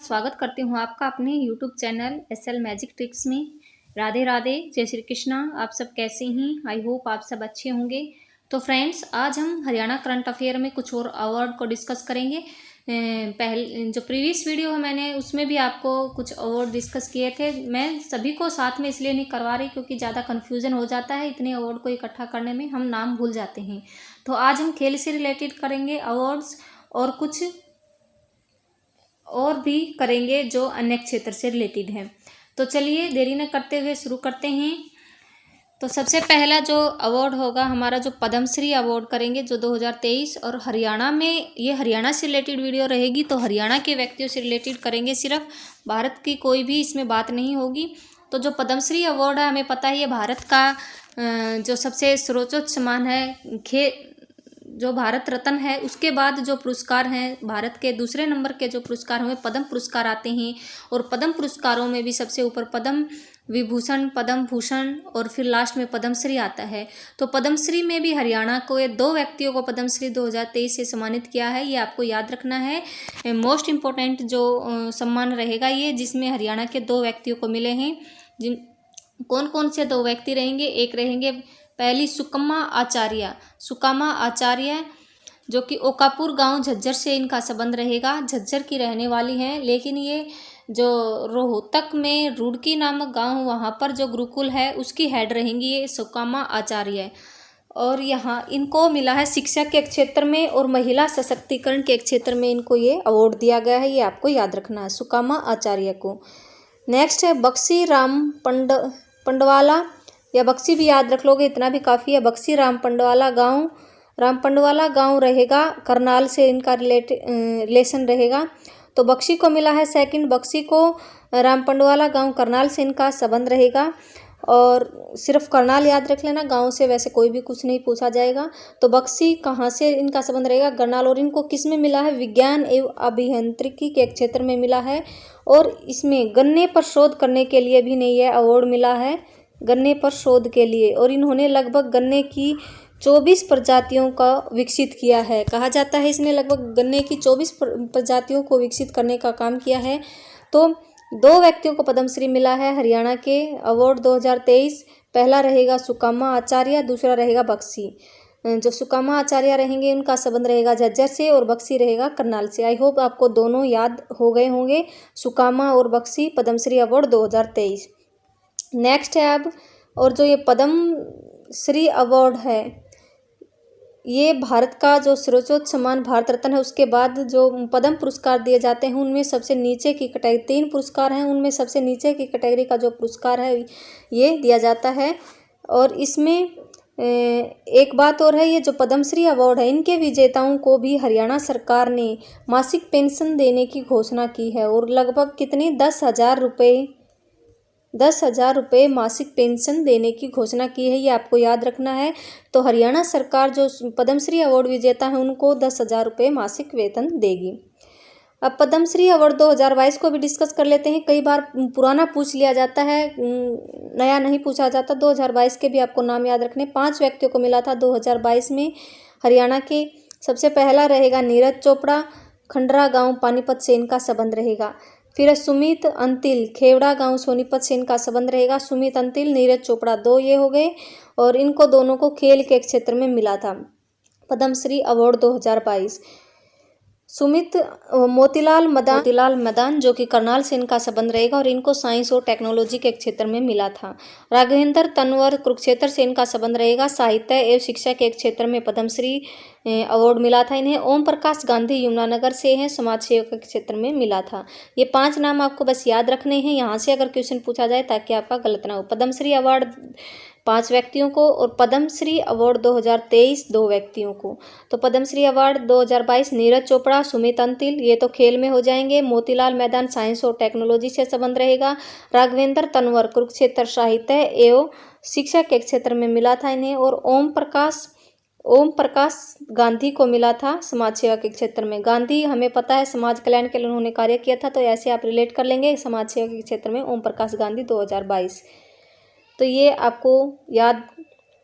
स्वागत करती हूँ आपका अपने YouTube channel SL magic tricks में। राधे राधे, जय श्री कृष्णा। आप सब कैसे हैं? आई होप आप सब अच्छे होंगे। तो फ्रेंड्स, आज हम हरियाणा करंट अफेयर में कुछ और अवार्ड को डिस्कस करेंगे। पहले जो प्रीवियस वीडियो है मैंने उसमें भी आपको कुछ अवार्ड डिस्कस किए थे। मैं सभी को साथ में इसलिए नहीं करवा रही क्योंकि ज़्यादा कन्फ्यूज़न हो जाता है, इतने अवार्ड को इकट्ठा करने में हम नाम भूल जाते हैं। तो आज हम खेल से रिलेटेड करेंगे अवार्ड्स और कुछ और भी करेंगे जो अन्य क्षेत्र से रिलेटेड है। तो चलिए देरी न करते हुए शुरू करते हैं। तो सबसे पहला जो अवार्ड होगा हमारा, जो पद्मश्री अवार्ड करेंगे जो 2023, और हरियाणा में, ये हरियाणा से रिलेटेड वीडियो रहेगी तो हरियाणा के व्यक्तियों से रिलेटेड करेंगे, सिर्फ भारत की कोई भी इसमें बात नहीं होगी। तो जो पद्मश्री अवार्ड है, हमें पता है ये भारत का जो सबसे सर्वोच्च सम्मान है, जो भारत रत्न है। उसके बाद जो पुरस्कार हैं, भारत के दूसरे नंबर के जो पुरस्कार हैं पद्म पुरस्कार आते हैं, और पद्म पुरस्कारों में भी सबसे ऊपर पद्म विभूषण, पद्म भूषण और फिर लास्ट में पद्मश्री आता है। तो पद्मश्री में भी हरियाणा को 2 व्यक्तियों को पद्मश्री 2023 से सम्मानित किया है, ये आपको याद रखना है। मोस्ट इम्पोर्टेंट जो सम्मान रहेगा ये, जिसमें हरियाणा के 2 व्यक्तियों को मिले हैं। जिन कौन कौन से 2 व्यक्ति रहेंगे? एक रहेंगे पहली सुकामा आचार्य जो कि ओकापुर गांव झज्जर से इनका संबंध रहेगा। झज्जर की रहने वाली हैं, लेकिन ये जो रोहतक में रुड़की नामक गांव, वहां पर जो गुरुकुल है उसकी हेड रहेंगी ये सुकामा आचार्य। और यहाँ इनको मिला है शिक्षा के क्षेत्र में और महिला सशक्तिकरण के क्षेत्र में इनको ये अवार्ड दिया गया है, ये आपको याद रखना है, सुकामा आचार्य को। नेक्स्ट है बक्सी राम पंडवाला, या बक्सी भी याद रख लोगे, इतना भी काफ़ी है। बक्सी राम पंडवाला गांव रहेगा, करनाल से इनका रिलेशन रहेगा। तो बक्सी को मिला है सेकंड, बक्सी को राम पंडवाला गांव, करनाल से इनका संबंध रहेगा। और सिर्फ करनाल याद रख लेना, गांव से वैसे कोई भी कुछ नहीं पूछा जाएगा। तो बक्सी कहाँ से इनका संबंध रहेगा? करनाल। और इनको किस में मिला है? विज्ञान एवं अभियांत्रिकी के क्षेत्र में मिला है। और इसमें गन्ने पर शोध करने के लिए भी नहीं है अवार्ड मिला है, गन्ने पर शोध के लिए। और इन्होंने लगभग गन्ने की 24 प्रजातियों का विकसित किया है। कहा जाता है इसने लगभग गन्ने की 24 प्रजातियों को विकसित करने का काम किया है। तो 2 व्यक्तियों को पद्मश्री मिला है हरियाणा के अवार्ड 2023। पहला रहेगा सुकामा आचार्य, दूसरा रहेगा बक्सी। जो सुकामा आचार्य रहेंगे उनका संबंध रहेगा झज्जर से, और बक्सी रहेगा करनाल से। आई होप आपको दोनों याद हो गए होंगे, सुकामा और बक्सी, पद्मश्री अवार्ड 2023। नेक्स्ट है अब, और जो ये पद्मश्री अवार्ड है, ये भारत का जो सर्वोच्च सम्मान भारत रत्न है, उसके बाद जो पद्म पुरस्कार दिए जाते हैं उनमें सबसे नीचे की कैटेगरी, 3 पुरस्कार हैं, उनमें सबसे नीचे की कैटेगरी का जो पुरस्कार है ये दिया जाता है। और इसमें एक बात और है, ये जो पद्मश्री अवार्ड है इनके विजेताओं को भी हरियाणा सरकार ने मासिक पेंशन देने की घोषणा की है। और लगभग कितनी, 10,000 रुपये मासिक पेंशन देने की घोषणा की है, ये आपको याद रखना है। तो हरियाणा सरकार जो पद्मश्री अवार्ड विजेता है उनको 10,000 रुपये मासिक वेतन देगी। अब पद्मश्री अवार्ड 2022 को भी डिस्कस कर लेते हैं। कई बार पुराना पूछ लिया जाता है, नया नहीं पूछा जाता। 2022 के भी आपको नाम याद रखने। 5 व्यक्तियों को मिला था 2022 में हरियाणा के। सबसे पहला रहेगा नीरज चोपड़ा, खंडरा गाँव पानीपत से इनका संबंध रहेगा। फिर सुमित अंतिल, खेवड़ा गांव सोनीपत से इनका संबंध रहेगा। सुमित अंतिल, नीरज चोपड़ा, 2 ये हो गए। और इनको दोनों को खेल के क्षेत्र में मिला था पद्मश्री अवार्ड 2022। सुमित मोतीलाल मदान जो कि करनाल से इनका संबंध रहेगा, और इनको साइंस और टेक्नोलॉजी के क्षेत्र में मिला था। राघवेंद्र तनवर, कुरुक्षेत्र से इनका संबंध रहेगा, साहित्य एवं शिक्षा के क्षेत्र में पद्मश्री अवार्ड मिला था इन्हें। ओम प्रकाश गांधी यमुनानगर से हैं, समाज सेवा के क्षेत्र में मिला था। ये 5 नाम आपको बस याद रखने हैं, यहाँ से अगर क्वेश्चन पूछा जाए ताकि आपका गलत ना हो। पद्मश्री अवार्ड 5 व्यक्तियों को, और पद्मश्री अवार्ड 2023 2 व्यक्तियों को। तो पद्मश्री अवार्ड 2022 नीरज चोपड़ा, सुमित अंतिल, ये तो खेल में हो जाएंगे। मोतीलाल मैदान साइंस और टेक्नोलॉजी से संबंध रहेगा। राघवेंद्र तनवर कुरुक्षेत्र साहित्य एवं शिक्षा के क्षेत्र में मिला था इन्हें। और ओम प्रकाश गांधी को मिला था समाज सेवा के क्षेत्र में। गांधी हमें पता है समाज कल्याण के लिए उन्होंने कार्य किया था, तो ऐसे आप रिलेट कर लेंगे समाज सेवा के क्षेत्र में ओम प्रकाश गांधी 2022। तो ये आपको याद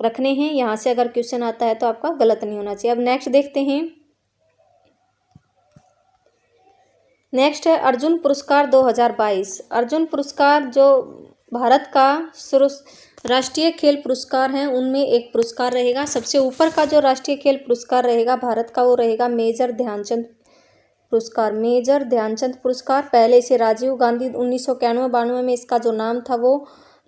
रखने हैं, यहाँ से अगर क्वेश्चन आता है तो आपका गलत नहीं होना चाहिए। अब नेक्स्ट देखते हैं। नेक्स्ट है अर्जुन पुरस्कार 2022। अर्जुन पुरस्कार जो भारत का राष्ट्रीय खेल पुरस्कार हैं उनमें एक पुरस्कार रहेगा। सबसे ऊपर का जो राष्ट्रीय खेल पुरस्कार रहेगा भारत का वो रहेगा मेजर ध्यानचंद पुरस्कार। मेजर ध्यानचंद पुरस्कार, पहले इसे राजीव गांधी 1991-92 में इसका जो नाम था वो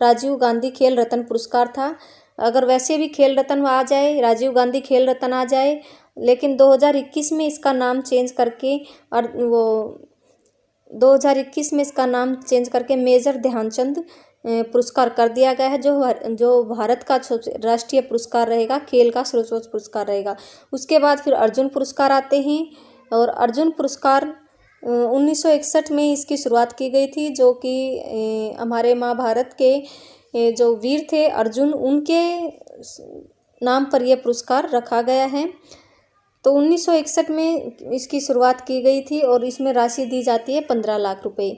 राजीव गांधी खेल रत्न पुरस्कार था। अगर वैसे भी खेल रत्न आ जाए, राजीव गांधी खेल रत्न आ जाए, लेकिन 2021 में इसका नाम चेंज करके और वो 2021 में इसका नाम चेंज करके मेजर ध्यानचंद पुरस्कार कर दिया गया है, जो भारत का राष्ट्रीय पुरस्कार रहेगा, खेल का सर्वोच्च पुरस्कार रहेगा। उसके बाद फिर अर्जुन पुरस्कार आते हैं और अर्जुन पुरस्कार 1961 में इसकी शुरुआत की गई थी, जो कि हमारे महाभारत के जो वीर थे अर्जुन, उनके नाम पर यह पुरस्कार रखा गया है। तो 1961 में इसकी शुरुआत की गई थी और इसमें राशि दी जाती है 15 लाख रुपए।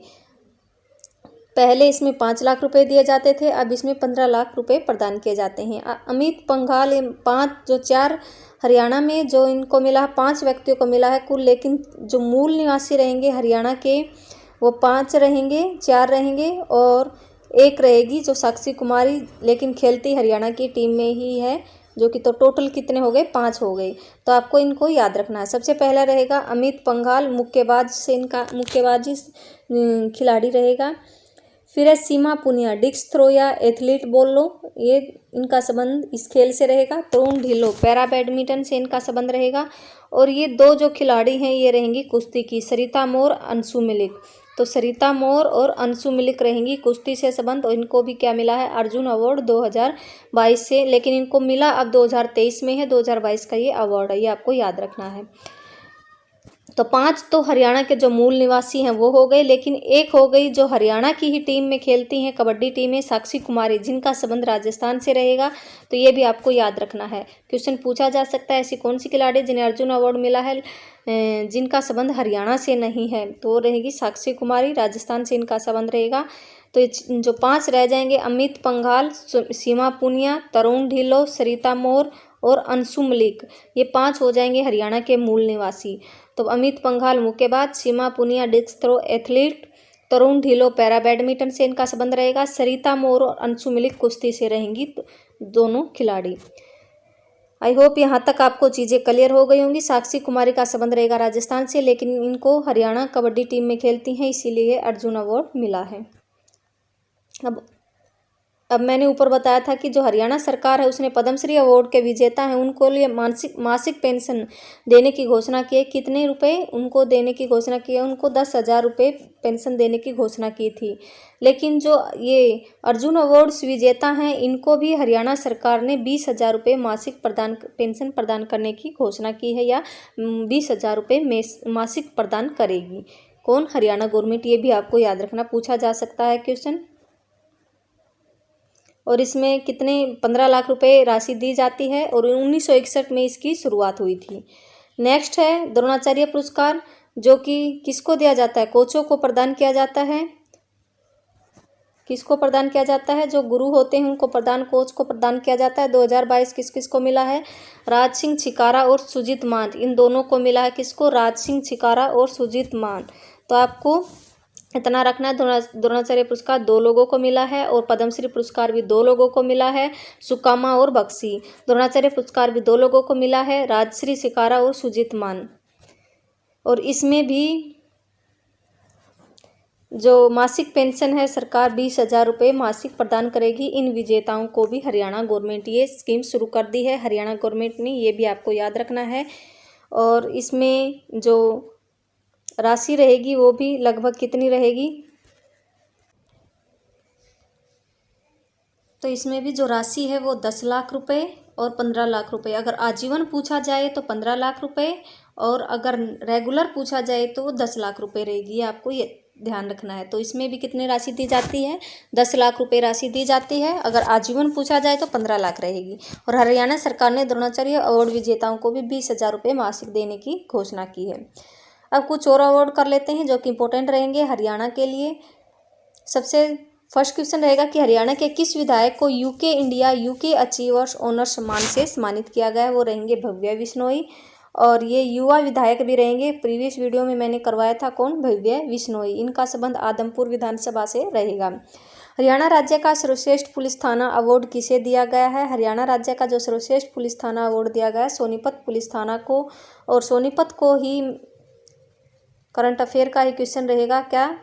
पहले इसमें 5 लाख रुपए दिए जाते थे, अब इसमें 15 लाख रुपए प्रदान किए जाते हैं। अमित पंघाल 4 हरियाणा में जो इनको मिला है, 5 व्यक्तियों को मिला है कुल, लेकिन जो मूल निवासी रहेंगे हरियाणा के वो 5 रहेंगे, 4 रहेंगे और 1 रहेगी जो साक्षी कुमारी, लेकिन खेलती हरियाणा की टीम में ही है, जो कि तो टोटल कितने हो गए, 5 हो गए। तो आपको इनको याद रखना है। सबसे पहला रहेगा अमित पंघाल, मुक्केबाज से इनका मुक्केबाजी खिलाड़ी रहेगा। फिर है सीमा पुनिया, डिस्क थ्रो या एथलीट बोल लो, ये इनका संबंध इस खेल से रहेगा। तरुण ढिल्लो, पैरा बैडमिंटन से इनका संबंध रहेगा। और ये 2 जो खिलाड़ी हैं ये रहेंगी कुश्ती की, सरिता मोर, अंशु मलिक। तो सरिता मोर और अंशु मलिक रहेंगी कुश्ती से संबंध, और इनको भी क्या मिला है, अर्जुन अवार्ड 2022 से, लेकिन इनको मिला अब 2023 में है, 2022 का ये अवार्ड है, ये आपको याद रखना है। तो 5 तो हरियाणा के जो मूल निवासी हैं वो हो गए, लेकिन एक हो गई जो हरियाणा की ही टीम में खेलती हैं, कबड्डी टीम में, साक्षी कुमारी, जिनका संबंध राजस्थान से रहेगा। तो ये भी आपको याद रखना है, क्वेश्चन पूछा जा सकता है ऐसी कौन सी खिलाड़ी जिन्हें अर्जुन अवार्ड मिला है जिनका संबंध हरियाणा से नहीं है, तो वो रहेगी साक्षी कुमारी, राजस्थान से इनका संबंध रहेगा। तो जो 5 रह जाएंगे, अमित पंघाल, सीमा पुनिया, तरुण ढिल्लो, सरिता मोर और अंशु मलिक, ये 5 हो जाएंगे हरियाणा के मूल निवासी। तो अमित पंघाल मुक्केबाज, सीमा पुनिया डिस्क थ्रो एथलीट, तरुण ढिल्लो पैरा बैडमिंटन से इनका संबंध रहेगा, सरिता मोर और अंशु मलिक कुश्ती से रहेंगी दोनों खिलाड़ी। आई होप यहाँ तक आपको चीज़ें क्लियर हो गई होंगी। साक्षी कुमारी का संबंध रहेगा राजस्थान से, लेकिन इनको हरियाणा कबड्डी टीम में खेलती हैं, इसीलिए अर्जुन अवार्ड मिला है। अब मैंने ऊपर बताया था कि जो हरियाणा सरकार है उसने पद्मश्री अवार्ड के विजेता हैं उनको लिए मासिक पेंशन देने की घोषणा की है। कितने रुपए उनको देने की घोषणा की है? उनको 10,000 रुपये पेंशन देने की घोषणा की थी। लेकिन जो ये अर्जुन अवार्ड्स विजेता हैं इनको भी हरियाणा सरकार ने 20,000 रुपये मासिक पेंशन प्रदान करने की घोषणा की है, या 20,000 रुपये मासिक प्रदान करेगी। कौन? हरियाणा गवर्नमेंट। ये भी आपको याद रखना, पूछा जा सकता है क्वेश्चन। और इसमें कितने 15 लाख रुपए राशि दी जाती है और 1961 में इसकी शुरुआत हुई थी। नेक्स्ट है द्रोणाचार्य पुरस्कार, जो कि किसको दिया जाता है? कोचों को प्रदान किया जाता है। किसको प्रदान किया जाता है? जो गुरु होते हैं उनको कोच को प्रदान किया जाता है। 2022 किस किस को मिला है? राज सिंह छिकारा और सुजीत मान, इन दोनों को मिला है। किसको? राज सिंह छिकारा और सुजीत मान। तो आपको इतना रखना है। द्रोणाचार्य पुरस्कार 2 लोगों को मिला है और पद्मश्री पुरस्कार भी 2 लोगों को मिला है, सुकामा और बक्सी। द्रोणाचार्य पुरस्कार भी 2 लोगों को मिला है, राजश्री शिकारा और सुजीत मान। और इसमें भी जो मासिक पेंशन है सरकार 20,000 रुपये मासिक प्रदान करेगी। इन विजेताओं को भी हरियाणा गवर्नमेंट ये स्कीम शुरू कर दी है, हरियाणा गवर्नमेंट ने, ये भी आपको याद रखना है। और इसमें जो राशि रहेगी वो भी लगभग कितनी रहेगी? तो इसमें भी जो राशि है वो 10 लाख रुपए और 15 लाख रुपए। अगर आजीवन पूछा जाए तो 15 लाख रुपए, और अगर रेगुलर पूछा जाए तो 10 लाख रुपए रहेगी। आपको ये ध्यान रखना है। तो इसमें भी कितनी राशि दी जाती है? 10 लाख रुपए राशि दी जाती है। अगर आजीवन पूछा जाए तो 15 लाख रहेगी। और हरियाणा सरकार ने द्रोणाचार्य अवार्ड विजेताओं को भी 20,000 रुपये मासिक देने की घोषणा की है। अब कुछ और अवार्ड कर लेते हैं जो कि इंपॉर्टेंट रहेंगे हरियाणा के लिए। सबसे फर्स्ट क्वेश्चन रहेगा कि हरियाणा के किस विधायक को यूके अचीवर्स ऑनर सम्मान से सम्मानित किया गया है? वो रहेंगे भव्या बिश्नोई। और ये युवा विधायक भी रहेंगे। प्रीवियस वीडियो में मैंने करवाया था कौन, भव्य बिश्नोई। इनका संबंध आदमपुर विधानसभा से रहेगा। हरियाणा राज्य का सर्वश्रेष्ठ पुलिस थाना अवार्ड किसे दिया गया है? हरियाणा राज्य का जो सर्वश्रेष्ठ पुलिस थाना अवार्ड दिया गया है सोनीपत पुलिस थाना को। और सोनीपत को ही करंट अफेयर का ही क्वेश्चन रहेगा क्या,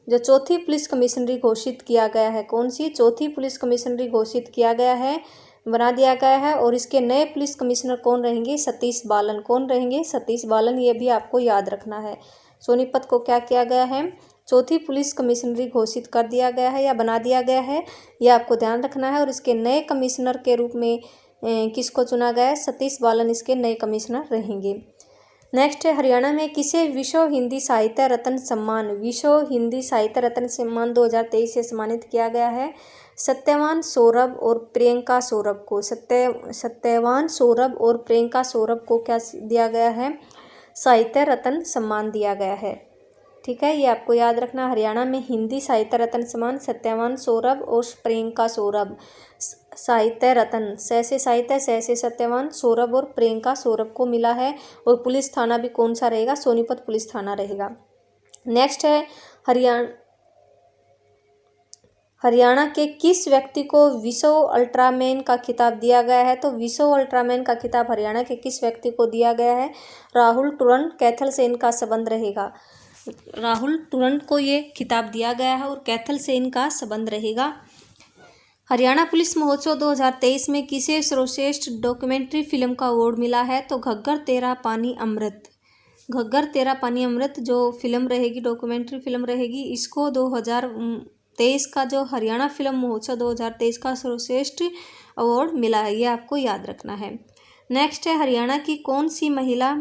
जो चौथी पुलिस कमिश्नरी घोषित किया गया है, कौन सी चौथी पुलिस कमिश्नरी घोषित किया गया है, बना दिया गया है। और इसके नए पुलिस कमिश्नर कौन रहेंगे? सतीश बालन। कौन रहेंगे? सतीश बालन। ये भी आपको याद रखना है। सोनीपत को क्या किया गया है? चौथी पुलिस कमिश्नरी घोषित कर दिया गया है या बना दिया गया है, ये आपको ध्यान रखना है। और इसके नए कमिश्नर के रूप में किसको चुना गया है? सतीश बालन इसके नए कमिश्नर रहेंगे। नेक्स्ट है, हरियाणा में किसे विश्व हिंदी साहित्य रत्न सम्मान, विश्व हिंदी साहित्य रत्न सम्मान 2023 से सम्मानित किया गया है? सत्यवान सौरभ और प्रियंका सौरभ को। सत्यवान सौरभ और प्रियंका सौरभ को क्या दिया गया है? साहित्य रत्न सम्मान दिया गया है। ठीक है, ये आपको याद रखना। हरियाणा में हिंदी साहित्य रत्न सम्मान सत्यवान सौरभ और प्रियंका सौरभ। साहित्य रत्न से साहित्य, से सत्यवान, सौरभ और प्रियंका सौरभ को मिला है। और पुलिस थाना भी कौन सा रहेगा? सोनीपत पुलिस थाना रहेगा। नेक्स्ट है, हरियाणा के किस व्यक्ति को विश्व अल्ट्रामैन का खिताब दिया गया है? तो विश्व अल्ट्रामैन का खिताब हरियाणा के किस व्यक्ति को दिया गया है? राहुल टुरन कैथल से इनका संबंध रहेगा। राहुल टुरन को ये खिताब दिया गया है और कैथल से इनका संबंध रहेगा। हरियाणा पुलिस महोत्सव 2023 में किसे सर्वश्रेष्ठ डॉक्यूमेंट्री फिल्म का अवार्ड मिला है? तो घग्गर तेरा पानी अमृत। घग्गर तेरा पानी अमृत जो फिल्म रहेगी, डॉक्यूमेंट्री फिल्म रहेगी, इसको 2023 का जो हरियाणा फिल्म महोत्सव 2023 का सर्वश्रेष्ठ अवार्ड मिला है, ये आपको याद रखना है। नेक्स्ट है, हरियाणा की कौन सी महिला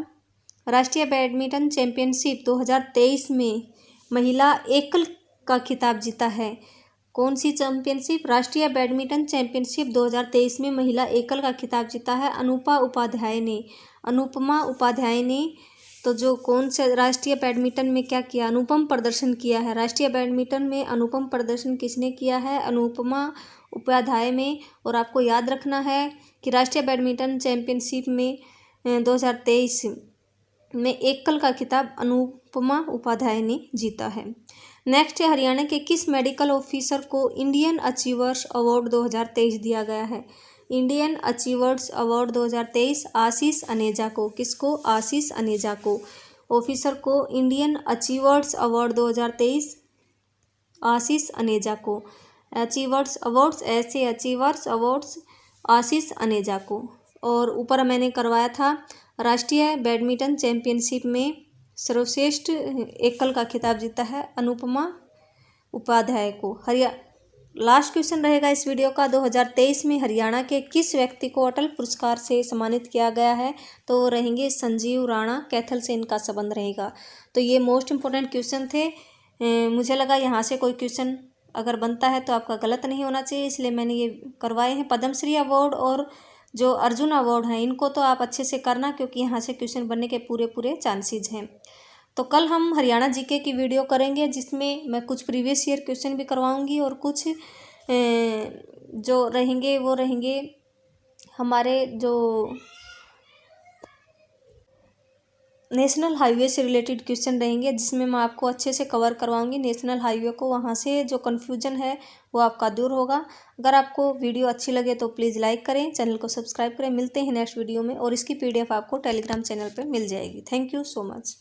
राष्ट्रीय बैडमिंटन चैंपियनशिप 2023 में महिला एकल का खिताब जीता है? कौन सी चैंपियनशिप? राष्ट्रीय बैडमिंटन चैंपियनशिप 2023 में महिला एकल का खिताब जीता है अनुपमा उपाध्याय ने। तो जो कौन से राष्ट्रीय बैडमिंटन में क्या किया? अनुपम प्रदर्शन किया है। राष्ट्रीय बैडमिंटन में अनुपम प्रदर्शन किसने किया है? अनुपमा उपाध्याय में। और आपको याद रखना है कि राष्ट्रीय बैडमिंटन चैंपियनशिप में 2023 में एकल का खिताब अनुपमा उपाध्याय ने जीता है। नेक्स्ट है, हरियाणा के किस मेडिकल ऑफिसर को इंडियन अचीवर्स अवार्ड 2023 दिया गया है? इंडियन अचीवर्स अवार्ड 2023 आशीष अनेजा को। किसको? आशीष अनेजा को। ऑफिसर को इंडियन अचीवर्स अवार्ड 2023 आशीष अनेजा को। अचीवर्स अवार्ड्स, ऐसे अचीवर्स अवार्ड्स आशीष अनेजा को। और ऊपर मैंने करवाया था राष्ट्रीय बैडमिंटन चैंपियनशिप में सर्वश्रेष्ठ एकल का खिताब जीता है अनुपमा उपाध्याय को। लास्ट क्वेश्चन रहेगा इस वीडियो का, 2023 में हरियाणा के किस व्यक्ति को अटल पुरस्कार से सम्मानित किया गया है? तो रहेंगे संजीव राणा, कैथल से इनका संबंध रहेगा। तो ये मोस्ट इम्पोर्टेंट क्वेश्चन थे। मुझे लगा यहाँ से कोई क्वेश्चन अगर बनता है तो आपका गलत नहीं होना चाहिए, इसलिए मैंने ये करवाए हैं। पद्मश्री अवार्ड और जो अर्जुन अवार्ड हैं इनको तो आप अच्छे से करना, क्योंकि यहाँ से क्वेश्चन बनने के पूरे चांसेस हैं। तो कल हम हरियाणा जीके की वीडियो करेंगे जिसमें मैं कुछ प्रीवियस ईयर क्वेश्चन भी करवाऊंगी और कुछ जो रहेंगे वो रहेंगे हमारे जो नेशनल हाईवे से रिलेटेड क्वेश्चन रहेंगे, जिसमें मैं आपको अच्छे से कवर करवाऊंगी नेशनल हाईवे को। वहाँ से जो कन्फ्यूजन है वो आपका दूर होगा। अगर आपको वीडियो अच्छी लगे तो प्लीज़ लाइक करें, चैनल को सब्सक्राइब करें। मिलते हैं नेक्स्ट वीडियो में और इसकी PDF आपको टेलीग्राम चैनल पर मिल जाएगी। Thank you so much.